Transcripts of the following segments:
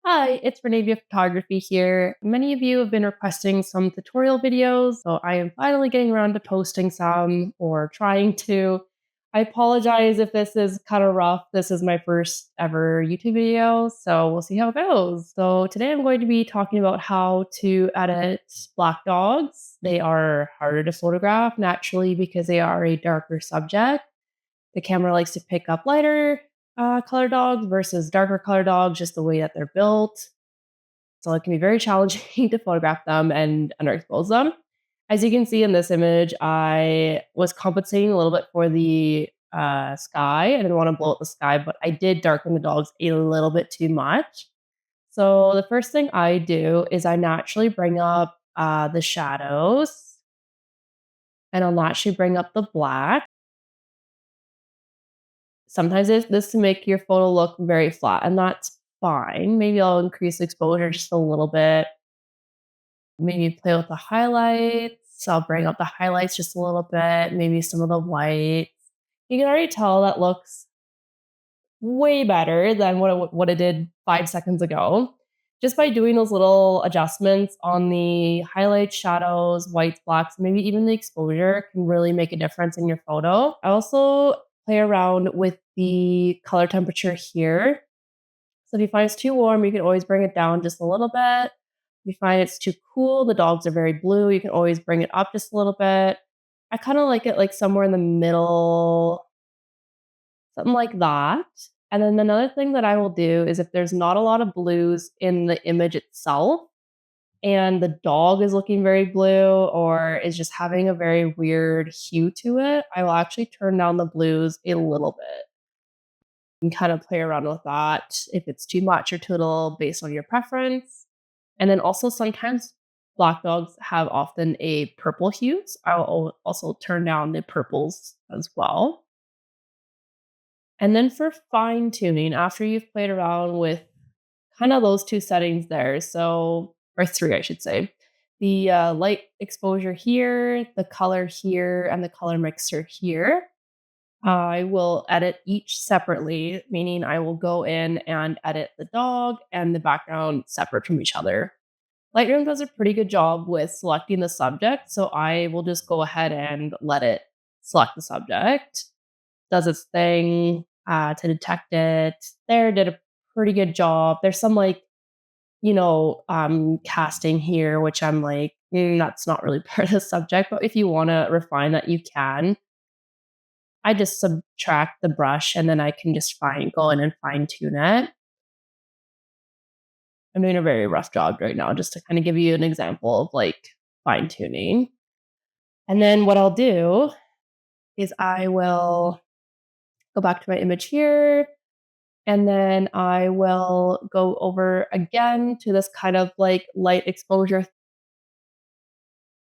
Hi, it's Renee via Photography here. Many of you have been requesting some tutorial videos, so I am finally getting around to posting some or trying to. I apologize if this is kind of rough. This is my first ever YouTube video, so we'll see how it goes. So today I'm going to be talking about how to edit black dogs. They are harder to photograph naturally because they are a darker subject. The camera likes to pick up lighter color dogs versus darker color dogs, just the way that they're built. So it can be very challenging to photograph them and underexpose them. As you can see in this image, I was compensating a little bit for the sky. I didn't want to blow out the sky, but I did darken the dogs a little bit too much. So the first thing I do is I naturally bring up the shadows, and I'll naturally bring up the black. Sometimes this to make your photo look very flat, and that's fine. Maybe I'll increase exposure just a little bit. Maybe play with the highlights. I'll bring up the highlights just a little bit, maybe some of the whites. You can already tell that looks way better than what it did 5 seconds ago. Just by doing those little adjustments on the highlights, shadows, whites, blacks, maybe even the exposure can really make a difference in your photo. I also play around with the color temperature here. So if you find it's too warm, you can always bring it down just a little bit. If you find it's too cool, the dogs are very blue, you can always bring it up just a little bit. I kind of like it like somewhere in the middle, something like that. And then another thing that I will do is if there's not a lot of blues in the image itself and the dog is looking very blue or is just having a very weird hue to it, I will actually turn down the blues a little bit and kind of play around with that if it's too much or too little based on your preference. And then also sometimes black dogs have often a purple hue. So I'll also turn down the purples as well. And then for fine tuning, after you've played around with kind of those two settings there, so, or three, I should say, the light exposure here, the color here, and the color mixer here, I will edit each separately, meaning I will go in and edit the dog and the background separate from each other. Lightroom does a pretty good job with selecting the subject, so I will just go ahead and let it select the subject. Does its thing to detect it. There did a pretty good job. There's some like, casting here, which I'm like, that's not really part of the subject, but if you want to refine that, you can. I just subtract the brush and then I can just go in and fine tune it. I'm doing a very rough job right now just to kind of give you an example of like fine tuning. And then what I'll do is I will go back to my image here and then I will go over again to this kind of like light exposure.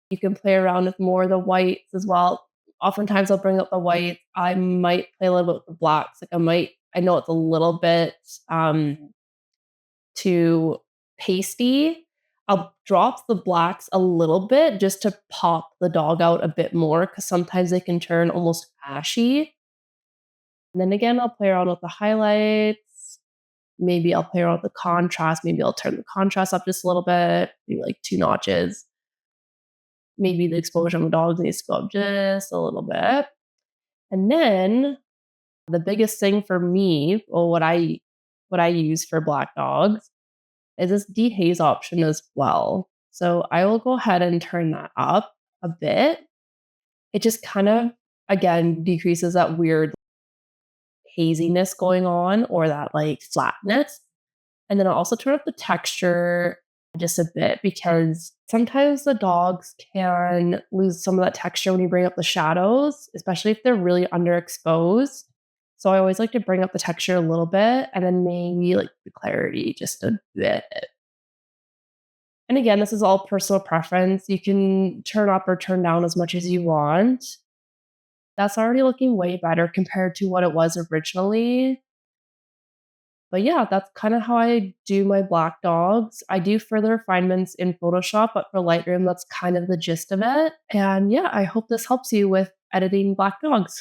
You can play around with more of the whites as well. Oftentimes I'll bring up the whites. I might play a little bit with the blacks. I know it's a little bit too pasty. I'll drop the blacks a little bit just to pop the dog out a bit more because sometimes they can turn almost ashy. And then again, I'll play around with the highlights. Maybe I'll play around with the contrast. Maybe I'll turn the contrast up just a little bit, maybe like 2 notches. Maybe the exposure on the dogs needs to go up just a little bit. And then the biggest thing for me, or what I use for black dogs, is this dehaze option as well. So I will go ahead and turn that up a bit. It just kind of again decreases that weird haziness going on or that like flatness. And then I'll also turn up the texture just a bit because sometimes the dogs can lose some of that texture when you bring up the shadows, especially if they're really underexposed. So I always like to bring up the texture a little bit and then maybe like the clarity just a bit. And again, this is all personal preference. You can turn up or turn down as much as you want. That's already looking way better compared to what it was originally. But yeah, that's kind of how I do my black dogs. I do further refinements in Photoshop, but for Lightroom, that's kind of the gist of it. And yeah, I hope this helps you with editing black dogs.